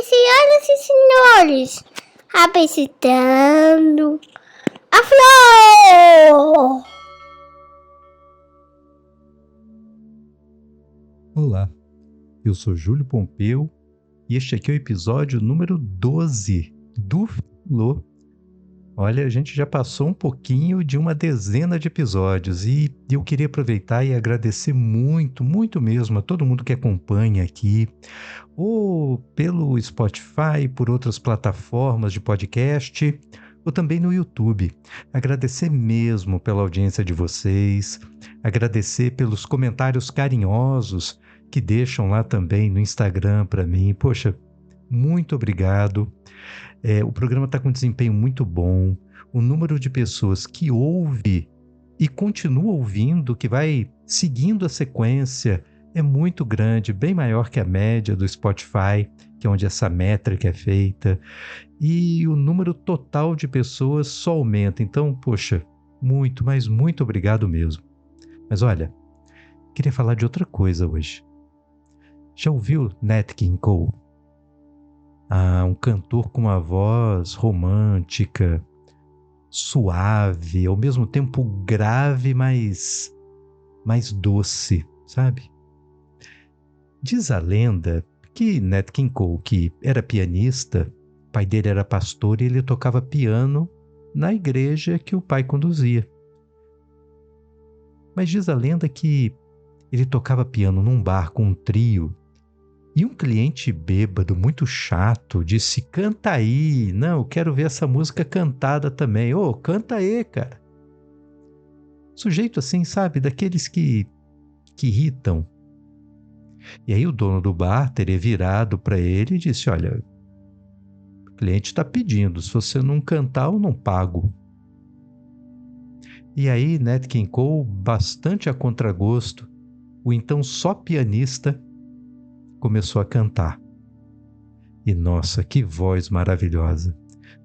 Senhoras e senhores, apresentando a Flor! Olá, eu sou Júlio Pompeu e este aqui é o episódio número 12 do Flor. Olha, a gente já passou um pouquinho de uma dezena de episódios e eu queria aproveitar e agradecer muito, muito mesmo a todo mundo que acompanha aqui, ou pelo Spotify, por outras plataformas de podcast, ou também no YouTube. Agradecer mesmo pela audiência de vocês, agradecer pelos comentários carinhosos que deixam lá também no Instagram para mim. Poxa, muito obrigado. O programa está com um desempenho muito bom. O número de pessoas que ouve e continua ouvindo, que vai seguindo a sequência, é muito grande, bem maior que a média do Spotify, que é onde essa métrica é feita. E o número total de pessoas só aumenta. Então, poxa, muito, mas muito obrigado mesmo. Mas olha, queria falar de outra coisa hoje. Já ouviu Nat King Cole? Um cantor com uma voz romântica, suave, ao mesmo tempo grave, mas mais doce, sabe? Diz a lenda que Nat King Cole, que era pianista, o pai dele era pastor e ele tocava piano na igreja que o pai conduzia. Mas diz a lenda que ele tocava piano num bar com um trio e um cliente bêbado, muito chato, disse: canta aí, não, eu quero ver essa música cantada também. Ô, canta aí, cara. Sujeito assim, sabe, daqueles que irritam. E aí o dono do bar teria virado para ele e disse: olha, o cliente está pedindo, se você não cantar eu não pago. E aí Nat King Cole, bastante a contragosto, o então só pianista, começou a cantar. E nossa, que voz maravilhosa!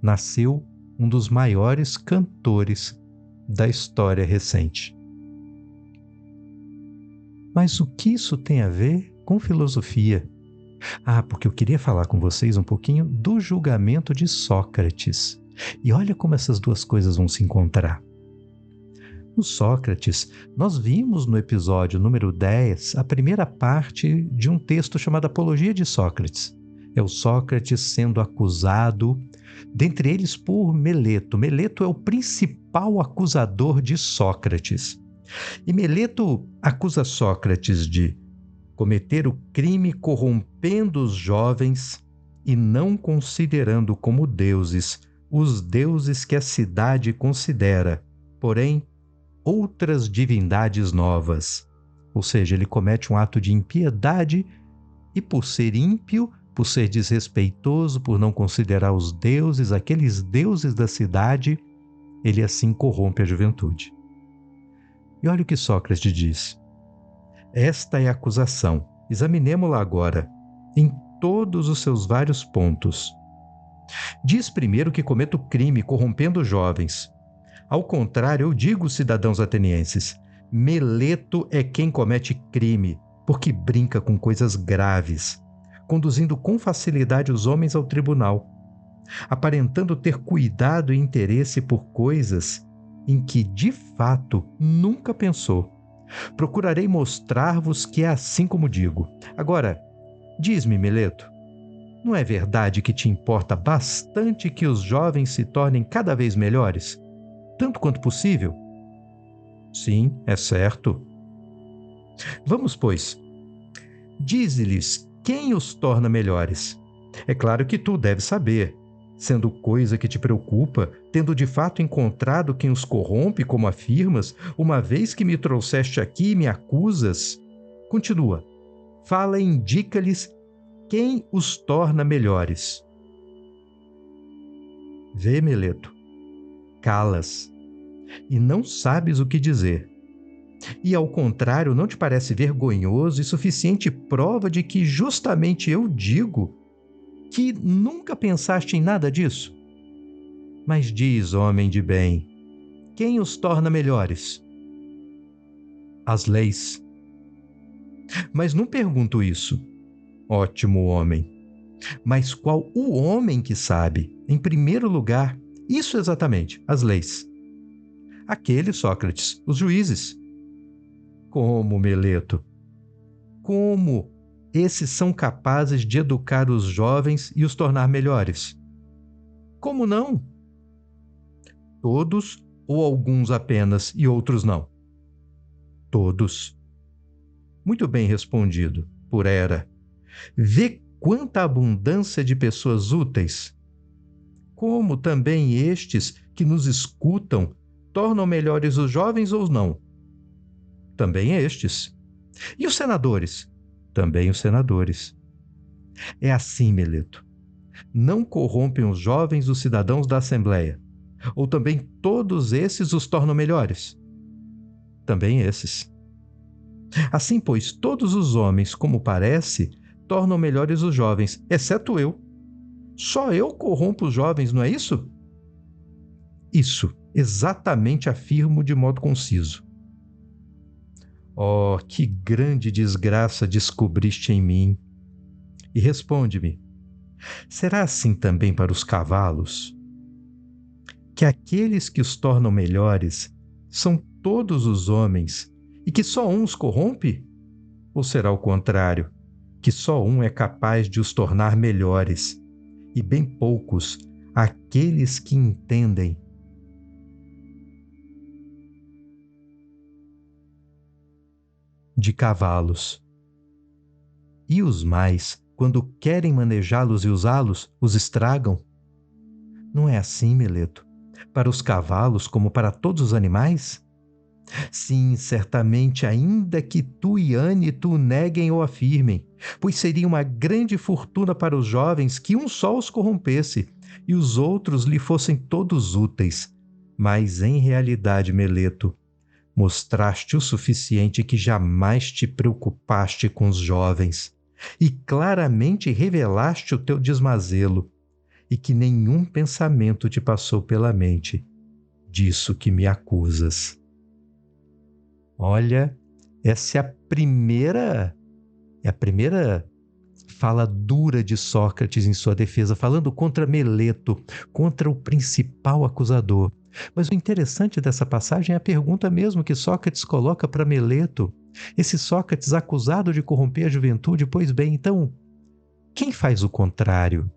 Nasceu um dos maiores cantores da história recente. Mas o que isso tem a ver com filosofia? Porque eu queria falar com vocês um pouquinho do julgamento de Sócrates. E olha como essas duas coisas vão se encontrar. No Sócrates, nós vimos no episódio número 10 a primeira parte de um texto chamado Apologia de Sócrates. É o Sócrates sendo acusado, dentre eles por Meleto. Meleto é o principal acusador de Sócrates. E Meleto acusa Sócrates de cometer o crime corrompendo os jovens e não considerando como deuses os deuses que a cidade considera, porém, outras divindades novas. Ou seja, ele comete um ato de impiedade e, por ser ímpio, por ser desrespeitoso, por não considerar os deuses, aqueles deuses da cidade, ele assim corrompe a juventude. E olha o que Sócrates diz. Esta é a acusação. Examinemo-la agora, em todos os seus vários pontos. Diz primeiro que cometo crime corrompendo jovens. Ao contrário, eu digo, cidadãos atenienses, Meleto é quem comete crime, porque brinca com coisas graves, conduzindo com facilidade os homens ao tribunal, aparentando ter cuidado e interesse por coisas em que, de fato, nunca pensou. Procurarei mostrar-vos que é assim como digo. Agora, diz-me, Meleto, não é verdade que te importa bastante que os jovens se tornem cada vez melhores? Tanto quanto possível? Sim, é certo. Vamos, pois. Dize-lhes quem os torna melhores. É claro que tu deves saber, sendo coisa que te preocupa, tendo de fato encontrado quem os corrompe, como afirmas, uma vez que me trouxeste aqui e me acusas. Continua. Fala e indica-lhes quem os torna melhores. Vê, Meleto, calas e não sabes o que dizer. E, ao contrário, não te parece vergonhoso e suficiente prova de que justamente eu digo que nunca pensaste em nada disso? Mas diz, homem de bem, quem os torna melhores? As leis. Mas não pergunto isso. Ótimo homem. Mas qual o homem que sabe? Em primeiro lugar, isso exatamente, as leis. Aqueles, Sócrates, os juízes. Como, Meleto? Como esses são capazes de educar os jovens e os tornar melhores? Como não? Todos ou alguns apenas e outros não? Todos. Muito bem respondido, por Hera. Vê quanta abundância de pessoas úteis. Como também estes que nos escutam tornam melhores os jovens ou não? Também estes. E os senadores? Também os senadores. É assim, Meleto. Não corrompem os jovens os cidadãos da Assembleia? Ou também todos esses os tornam melhores? Também esses. Assim, pois, todos os homens, como parece, tornam melhores os jovens, exceto eu. Só eu corrompo os jovens, não é isso? Isso, exatamente afirmo de modo conciso. Oh, que grande desgraça descobriste em mim! E responde-me, será assim também para os cavalos? Que aqueles que os tornam melhores são todos os homens e que só um os corrompe? Ou será o contrário, que só um é capaz de os tornar melhores, e bem poucos aqueles que entendem? De cavalos. E os mais, quando querem manejá-los e usá-los, os estragam? Não é assim, Meleto, para os cavalos como para todos os animais? Sim, certamente, ainda que tu e Ânito o neguem ou afirmem, pois seria uma grande fortuna para os jovens que um só os corrompesse e os outros lhe fossem todos úteis. Mas, em realidade, Meleto, mostraste o suficiente que jamais te preocupaste com os jovens e claramente revelaste o teu desmazelo e que nenhum pensamento te passou pela mente disso que me acusas. Olha, essa é a primeira fala dura de Sócrates em sua defesa, falando contra Meleto, contra o principal acusador. Mas o interessante dessa passagem é a pergunta mesmo que Sócrates coloca para Meleto. Esse Sócrates acusado de corromper a juventude, pois bem, então, quem faz o contrário?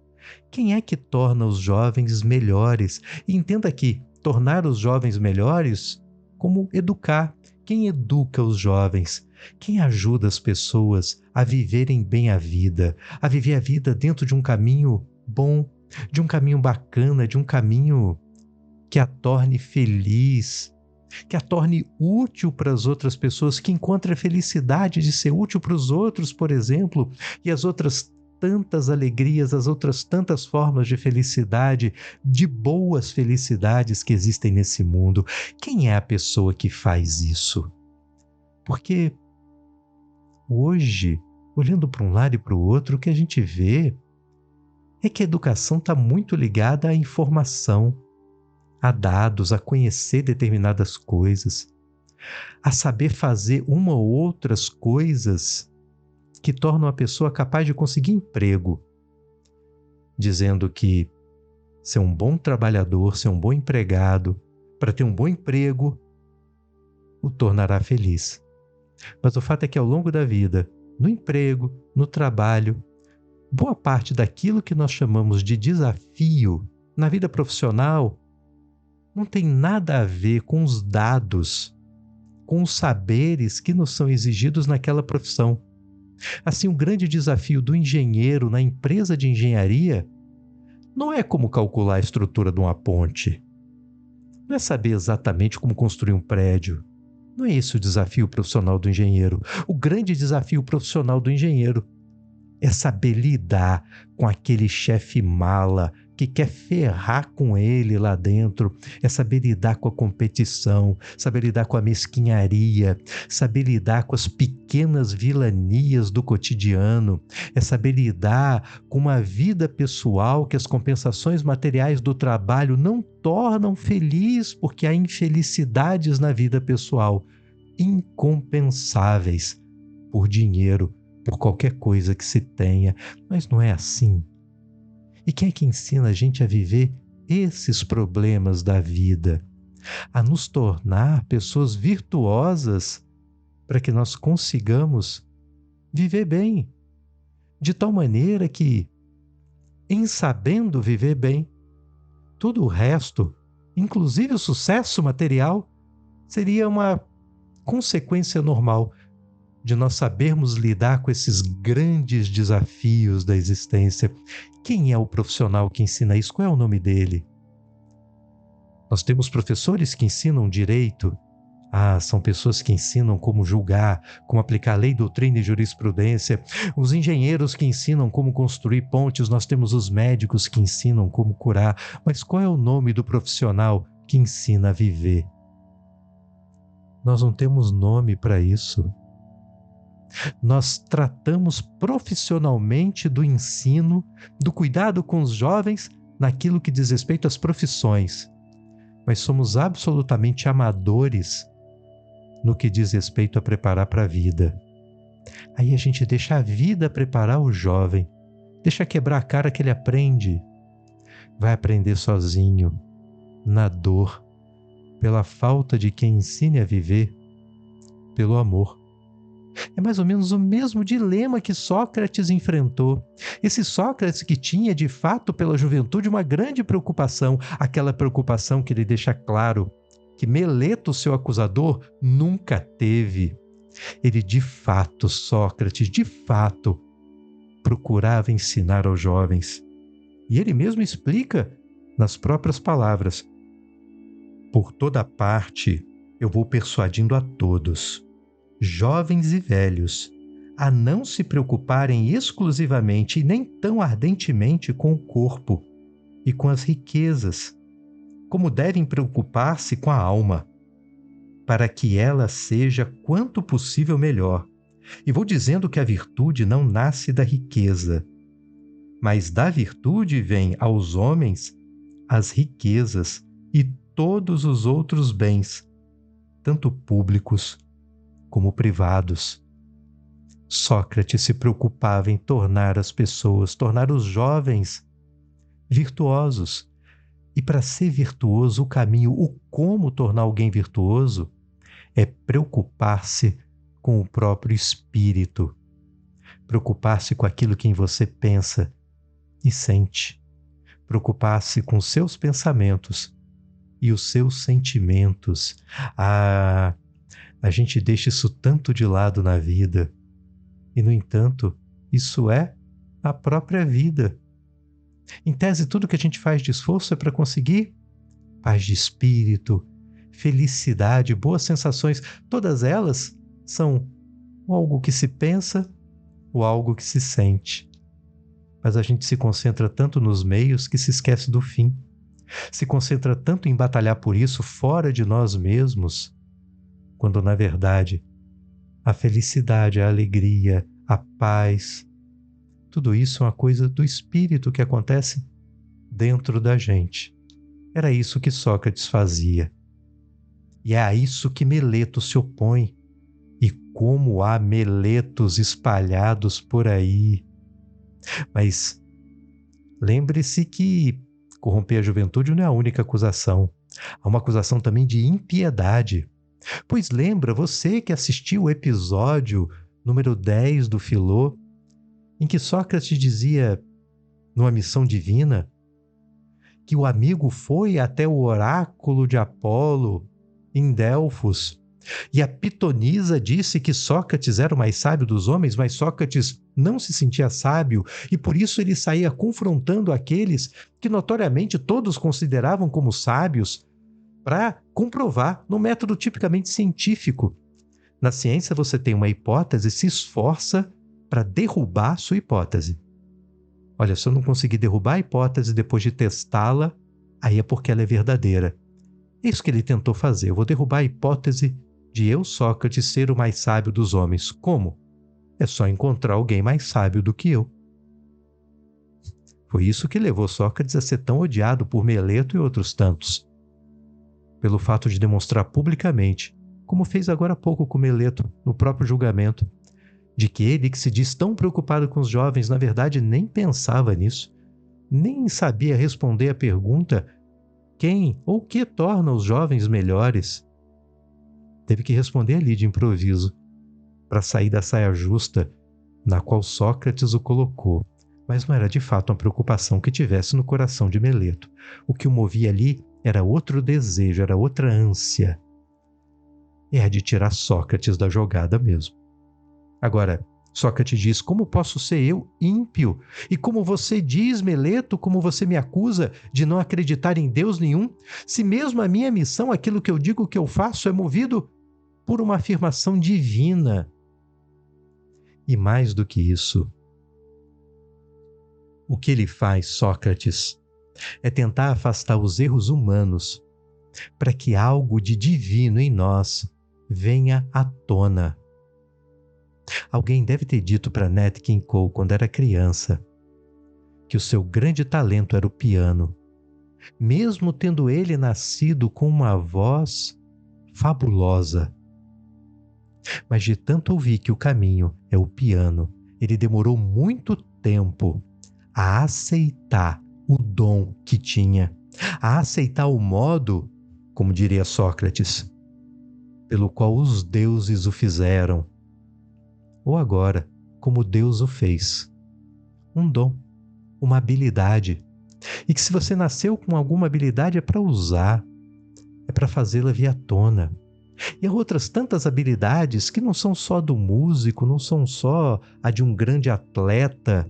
Quem é que torna os jovens melhores? E entenda aqui, tornar os jovens melhores como educar. Quem educa os jovens? Quem ajuda as pessoas a viverem bem a vida, a viver a vida dentro de um caminho bom, de um caminho bacana, de um caminho que a torne feliz, que a torne útil para as outras pessoas, que encontre a felicidade de ser útil para os outros, por exemplo, e as outras tantas alegrias, as outras tantas formas de felicidade, de boas felicidades que existem nesse mundo. Quem é a pessoa que faz isso? Porque hoje, olhando para um lado e para o outro, o que a gente vê é que a educação está muito ligada à informação, a dados, a conhecer determinadas coisas, a saber fazer uma ou outras coisas que tornam a pessoa capaz de conseguir emprego, dizendo que ser um bom trabalhador, ser um bom empregado, para ter um bom emprego, o tornará feliz. Mas o fato é que ao longo da vida, no emprego, no trabalho, boa parte daquilo que nós chamamos de desafio na vida profissional não tem nada a ver com os dados, com os saberes que nos são exigidos naquela profissão. Assim, o grande desafio do engenheiro na empresa de engenharia não é como calcular a estrutura de uma ponte, não é saber exatamente como construir um prédio. Não é esse o desafio profissional do engenheiro. O grande desafio profissional do engenheiro é saber lidar com aquele chefe mala que quer ferrar com ele lá dentro, é saber lidar com a competição, saber lidar com a mesquinharia, saber lidar com as pequenas vilanias do cotidiano, é saber lidar com uma vida pessoal que as compensações materiais do trabalho não tornam feliz, porque há infelicidades na vida pessoal, incompensáveis por dinheiro, por qualquer coisa que se tenha. Mas não é assim. E quem é que ensina a gente a viver esses problemas da vida? A nos tornar pessoas virtuosas para que nós consigamos viver bem, de tal maneira que, em sabendo viver bem, todo o resto, inclusive o sucesso material, seria uma consequência normal de nós sabermos lidar com esses grandes desafios da existência. Quem é o profissional que ensina isso? Qual é o nome dele? Nós temos professores que ensinam direito. São pessoas que ensinam como julgar, como aplicar lei, doutrina e jurisprudência. Os engenheiros que ensinam como construir pontes. Nós temos os médicos que ensinam como curar. Mas qual é o nome do profissional que ensina a viver? Nós não temos nome para isso. Nós tratamos profissionalmente do ensino, do cuidado com os jovens naquilo que diz respeito às profissões. Mas somos absolutamente amadores no que diz respeito a preparar para a vida. Aí a gente deixa a vida preparar o jovem, deixa quebrar a cara que ele aprende. Vai aprender sozinho, na dor, pela falta de quem ensine a viver, pelo amor. É mais ou menos o mesmo dilema que Sócrates enfrentou. Esse Sócrates que tinha, de fato, pela juventude, uma grande preocupação, aquela preocupação que ele deixa claro que Meleto, seu acusador, nunca teve. Ele, de fato, Sócrates, de fato, procurava ensinar aos jovens. E ele mesmo explica nas próprias palavras: por toda parte eu vou persuadindo a todos, jovens e velhos, a não se preocuparem exclusivamente e nem tão ardentemente com o corpo e com as riquezas, como devem preocupar-se com a alma, para que ela seja quanto possível melhor. E vou dizendo que a virtude não nasce da riqueza, mas da virtude vem aos homens as riquezas e todos os outros bens, tanto públicos como privados. Sócrates se preocupava em tornar as pessoas, tornar os jovens virtuosos. E para ser virtuoso, o caminho, o como tornar alguém virtuoso, é preocupar-se com o próprio espírito, preocupar-se com aquilo que em você pensa e sente, preocupar-se com seus pensamentos e os seus sentimentos. A gente deixa isso tanto de lado na vida, e, no entanto, isso é a própria vida. Em tese, tudo que a gente faz de esforço é para conseguir paz de espírito, felicidade, boas sensações. Todas elas são algo que se pensa ou algo que se sente. Mas a gente se concentra tanto nos meios que se esquece do fim. Se concentra tanto em batalhar por isso fora de nós mesmos, quando, na verdade, a felicidade, a alegria, a paz, tudo isso é uma coisa do espírito que acontece dentro da gente. Era isso que Sócrates fazia. E é a isso que Meleto se opõe. E como há Meletos espalhados por aí. Mas lembre-se que corromper a juventude não é a única acusação. Há uma acusação também de impiedade. Pois lembra, você que assistiu o episódio número 10 do Filô, em que Sócrates dizia, numa missão divina, que o amigo foi até o oráculo de Apolo, em Delfos, e a pitonisa disse que Sócrates era o mais sábio dos homens, mas Sócrates não se sentia sábio, e por isso ele saía confrontando aqueles que notoriamente todos consideravam como sábios, para comprovar no método tipicamente científico. Na ciência você tem uma hipótese, se esforça para derrubar a sua hipótese. Olha, se eu não conseguir derrubar a hipótese depois de testá-la, aí é porque ela é verdadeira. É isso que ele tentou fazer. Eu vou derrubar a hipótese de eu, Sócrates, ser o mais sábio dos homens. Como? É só encontrar alguém mais sábio do que eu. Foi isso que levou Sócrates a ser tão odiado por Meleto e outros tantos. Pelo fato de demonstrar publicamente, como fez agora há pouco com Meleto, no próprio julgamento, de que ele, que se diz tão preocupado com os jovens, na verdade nem pensava nisso. nem sabia responder a pergunta: quem ou que torna os jovens melhores? Teve que responder ali de improviso, para sair da saia justa na qual Sócrates o colocou. Mas não era de fato uma preocupação que tivesse no coração de Meleto. O que o movia ali era outro desejo, era outra ânsia. É a de tirar Sócrates da jogada mesmo. Agora, Sócrates diz: como posso ser eu ímpio? E como você diz, Meleto, como você me acusa de não acreditar em Deus nenhum, se mesmo a minha missão, aquilo que eu digo que eu faço, é movido por uma afirmação divina. E mais do que isso, o que ele faz, Sócrates, é tentar afastar os erros humanos para que algo de divino em nós venha à tona. Alguém deve ter dito para Nat King Cole, quando era criança, que o seu grande talento era o piano, mesmo tendo ele nascido com uma voz fabulosa. Mas de tanto ouvir que o caminho é o piano, ele demorou muito tempo a aceitar o dom que tinha, a aceitar o modo, como diria Sócrates, pelo qual os deuses o fizeram, ou agora, como Deus o fez. Um dom, uma habilidade. E que se você nasceu com alguma habilidade é para usar, é para fazê-la vir à tona. E há outras tantas habilidades que não são só do músico, não são só a de um grande atleta,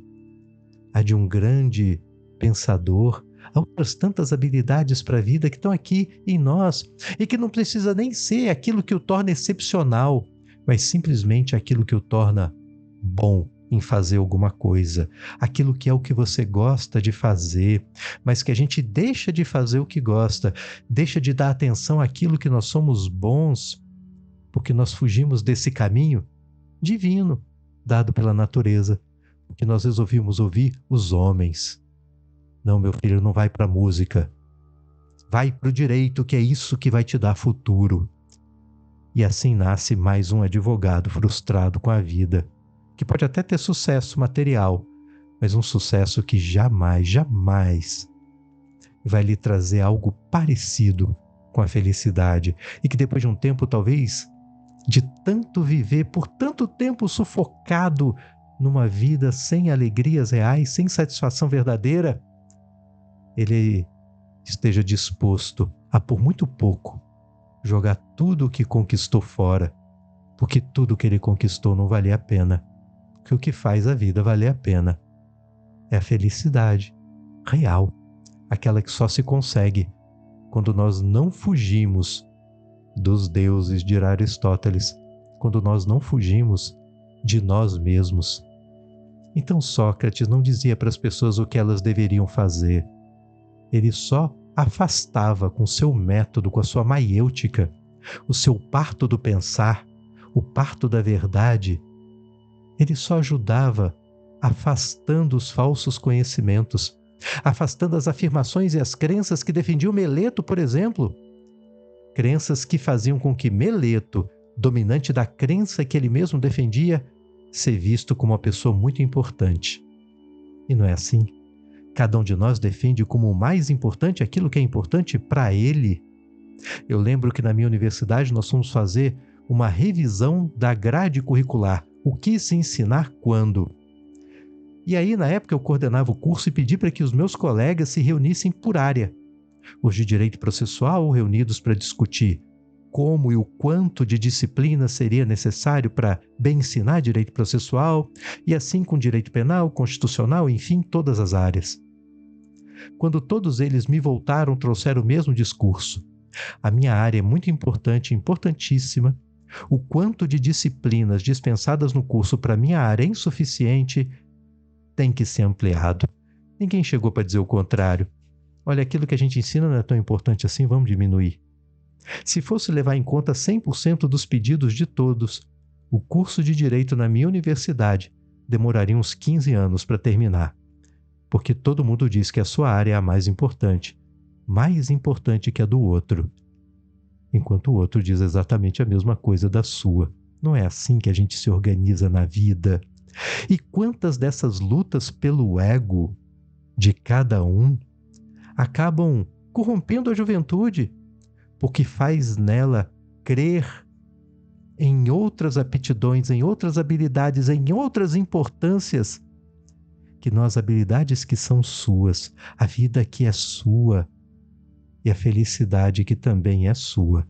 a de um grande pensador. Há outras tantas habilidades para a vida que estão aqui em nós e que não precisa nem ser aquilo que o torna excepcional, mas simplesmente aquilo que o torna bom em fazer alguma coisa, aquilo que é o que você gosta de fazer, mas que a gente deixa de fazer o que gosta, deixa de dar atenção àquilo que nós somos bons, porque nós fugimos desse caminho divino, dado pela natureza, porque nós resolvemos ouvir os homens. Não, meu filho, não vai para a música, vai para o direito, que é isso que vai te dar futuro. E assim nasce mais um advogado frustrado com a vida, que pode até ter sucesso material, mas um sucesso que jamais vai lhe trazer algo parecido com a felicidade, e que depois de um tempo, talvez, de tanto viver por tanto tempo sufocado numa vida sem alegrias reais, sem satisfação verdadeira, ele esteja disposto a, por muito pouco, jogar tudo o que conquistou fora, porque tudo que ele conquistou não valia a pena. Que o que faz a vida valer a pena é a felicidade real, aquela que só se consegue quando nós não fugimos dos deuses, de Aristóteles, quando nós não fugimos de nós mesmos. Então Sócrates não dizia para as pessoas o que elas deveriam fazer, ele só afastava com seu método, com a sua maiêutica, o seu parto do pensar, o parto da verdade. Ele só ajudava afastando os falsos conhecimentos, afastando as afirmações e as crenças que defendiam Meleto, por exemplo. Crenças que faziam com que Meleto, dominante da crença que ele mesmo defendia, ser visto como uma pessoa muito importante. E não é assim. Cada um de nós defende como o mais importante aquilo que é importante para ele. Eu lembro que na minha universidade nós fomos fazer uma revisão da grade curricular. O que se ensinar quando? E aí, na época, eu coordenava o curso e pedi para que os meus colegas se reunissem por área. Os de direito processual reunidos para discutir como e o quanto de disciplina seria necessário para bem ensinar direito processual, e assim com direito penal, constitucional, enfim, todas as áreas. Quando todos eles me voltaram, trouxeram o mesmo discurso. A minha área é muito importante, importantíssima. O quanto de disciplinas dispensadas no curso para minha área é insuficiente, tem que ser ampliado. Ninguém chegou para dizer o contrário. Olha, aquilo que a gente ensina não é tão importante assim, vamos diminuir. Se fosse levar em conta 100% dos pedidos de todos, o curso de Direito na minha universidade demoraria uns 15 anos para terminar, porque todo mundo diz que a sua área é a mais importante que a do outro, enquanto o outro diz exatamente a mesma coisa da sua. Não é assim que a gente se organiza na vida. E quantas dessas lutas pelo ego de cada um acabam corrompendo a juventude, porque faz nela crer em outras aptidões, em outras habilidades, em outras importâncias, que nós habilidades que são suas, a vida que é sua e a felicidade que também é sua,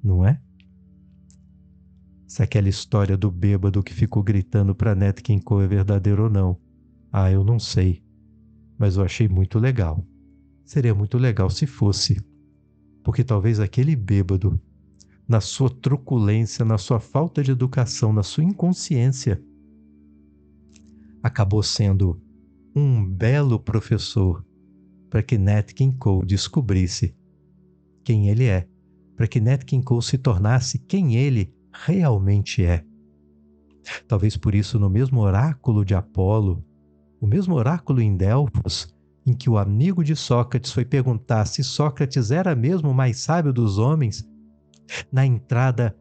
não é? Se aquela história do bêbado que ficou gritando para Nat King Cole é verdadeira ou não, eu não sei, mas eu achei muito legal. Seria muito legal se fosse, porque talvez aquele bêbado, na sua truculência, na sua falta de educação, na sua inconsciência, acabou sendo um belo professor para que Nat King Cole descobrisse quem ele é, para que Nat King Cole se tornasse quem ele realmente é. Talvez por isso, no mesmo oráculo de Apolo, o mesmo oráculo em Delfos, em que o amigo de Sócrates foi perguntar se Sócrates era mesmo o mais sábio dos homens, na entrada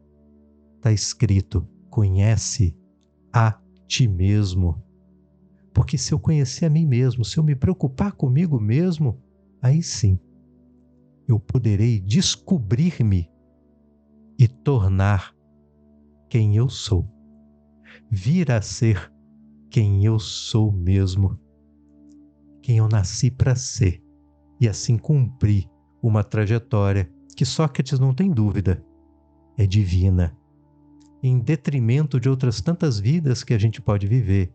está escrito: conhece a ti mesmo. Porque se eu conhecer a mim mesmo, se eu me preocupar comigo mesmo, aí sim, eu poderei descobrir-me e tornar quem eu sou. Vir a ser quem eu sou mesmo. Quem eu nasci para ser. E assim cumprir uma trajetória que Sócrates, não tem dúvida, é divina. Em detrimento de outras tantas vidas que a gente pode viver,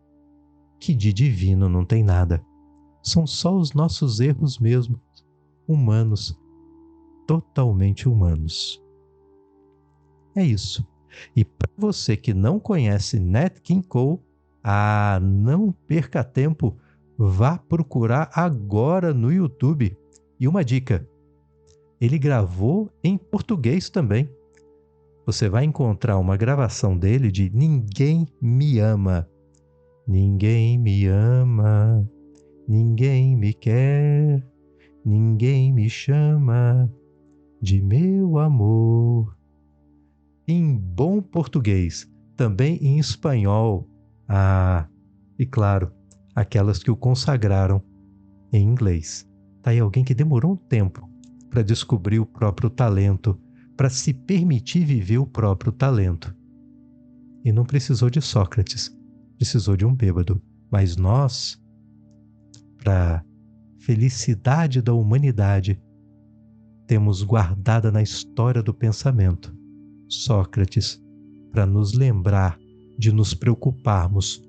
que de divino não tem nada. São só os nossos erros mesmo, humanos, totalmente humanos. É isso. E para você que não conhece Nat King Cole, não perca tempo, vá procurar agora no YouTube. E uma dica, ele gravou em português também. Você vai encontrar uma gravação dele de Ninguém Me Ama. Ninguém me ama, ninguém me quer, ninguém me chama de meu amor. Em bom português, também em espanhol. E claro, aquelas que o consagraram em inglês. Tá aí alguém que demorou um tempo para descobrir o próprio talento, para se permitir viver o próprio talento. E não precisou de Sócrates, precisou de um bêbado. Mas nós, para felicidade da humanidade, temos guardada na história do pensamento Sócrates, para nos lembrar de nos preocuparmos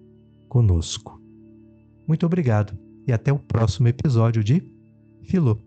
conosco. Muito obrigado e até o próximo episódio de Filô.